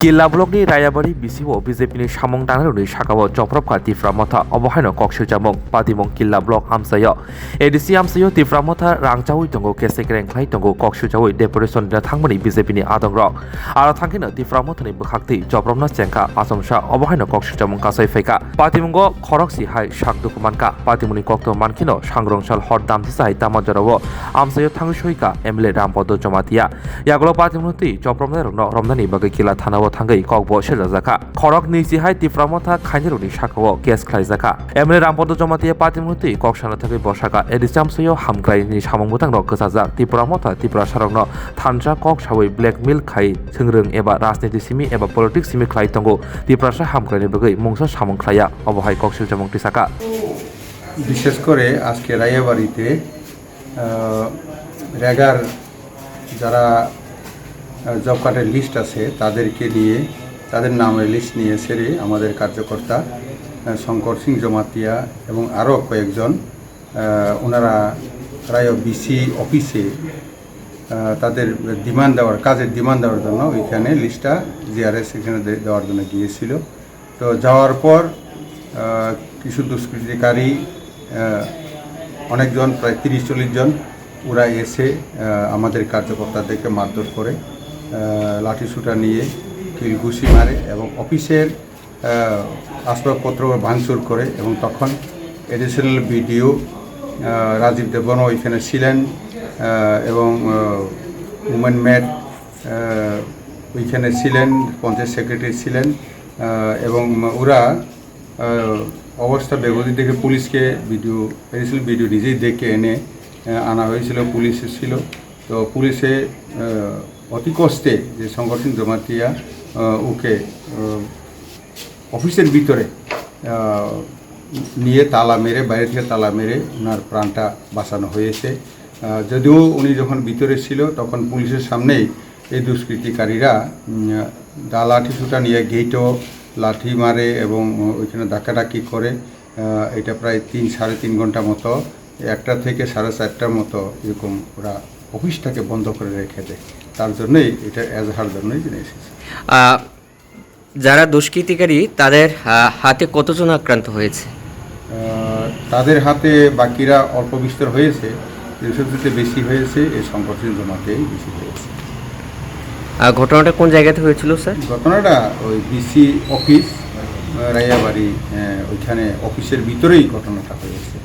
Killa blokni Rayabari BCO BJP ni Samong Tanaruni Shakawa Joprapka Tiframotha Obohaino Kokshu Jamong Patimong Killa blok Amsayo ADC Amsayo Tiframotha Rangchawi Tongo Kesekreng Klai Tongo Kokshu Jawi Deputation na Thangmani BJP ni Adongrok Aro Thangkina Tiframotha ni Bukhakti Joprapna Chengka Asomsha Obohaino Kokshu Jamong Kasai Feka Patimongo Khoroksi Hai Shakdu Kumanka Patimoni Kokto Mankino Shangrongshal Hot Damti Sai Tamajarawo Amsayo Thangushoika MLA Rampodo Jomatia Yaglo Patimonti Joprapna Romdani Bagai Killa Thanawo Tangai Kokbo Shilazaka Korok Nisi Hai Tiframotha Khainiruni Shakawo Kes Klaizaka MLA Rampodo Jomatia Patimonti Kokshana Thagi Boshaka Edisamsayo Hamklai ni Samongmutang no Kasaza Tiframotha Tifra Sharongno Thanja Kok Shawi Blackmail Khai Thungrung eba Rajniti Simi eba Politics Simi Klai Tongo Tifrasha Hamklai ni Bagai Mungsa Samong Klaya Obohai Kokshil Jamong Tisaka বিশেষ করে আজকে রায়াবাড়িতে রেগার যারা job কার্ডের list আছে তাদেরকে নিয়ে তাদের নামের লিস্ট নিয়ে সেরে আমাদের কার্যকর্তা শঙ্কর সিং জমাতিয়া এবং আরও কয়েকজন ওনারা রায় বিসি অফিসে তাদের ডিমান্ড দেওয়ার কাজের ডিমান্ড দেওয়ার জন্য ওইখানে লিস্টটা জিআরএস এখানে দেওয়ার জন্য গিয়েছিল। তো যাওয়ার পর কিছু দুষ্কৃতিকারী অনেকজন প্রায় 30-40 জন ওরা এসে আমাদের কার্যকর্তাদেরকে মারধর করে লাঠিসুটা নিয়ে কিলঘুষি মারে এবং অফিসের আসবাবপত্র ভাঙচুর করে এবং তখন এডিশনাল বিডিও রাজীব দেবগণ ওইখানে ছিলেন এবং উমেন মেট ওইখানে ছিলেন, পঞ্চায়েত সেক্রেটারি ছিলেন এবং ওরা অবস্থা বেগতি দেখে পুলিশকে এডিশনাল বিডিও নিজেই ডেকে এনে আনা হয়েছিল, পুলিশ ছিল। তো পুলিশে অতি কষ্টে যে শঙ্কর সিং জমাতিয়া ওকে অফিসের ভিতরে নিয়ে তালা মেরে বাইরে থেকে তালা মেরে ওনার প্রাণটা বাঁচানো হয়েছে। যদিও উনি যখন ভিতরে ছিল তখন পুলিশের সামনেই এই দুষ্কৃতিকারীরা লাঠি ছুটা নিয়ে গেটও লাঠি মারে এবং ওইখানে ডাকাডাকি করে। এটা প্রায় 3-3.5 ঘন্টা মতো, 1টা থেকে 4:30টার মতো এরকম ওরা অফিসটাকে বন্ধ করে রেখে দেয়। তার জন্যই এটা এজাহার জন্যই জেনে এসেছে। যারা দুষ্কৃতিকারী তাদের হাতে কতজন আক্রান্ত হয়েছে? তাদের হাতে বাকিরা অল্প বিস্তর হয়েছে, সবচেয়ে বেশি হয়েছে এই শঙ্কর সিং জমাতেই বেশি হয়েছে। ঘটনাটা কোন জায়গাতে হয়েছিল স্যার? ঘটনাটা ওই বিসি অফিস রায়াবাড়ি ওইখানে অফিসের ভিতরেই ঘটনাটা হয়েছে।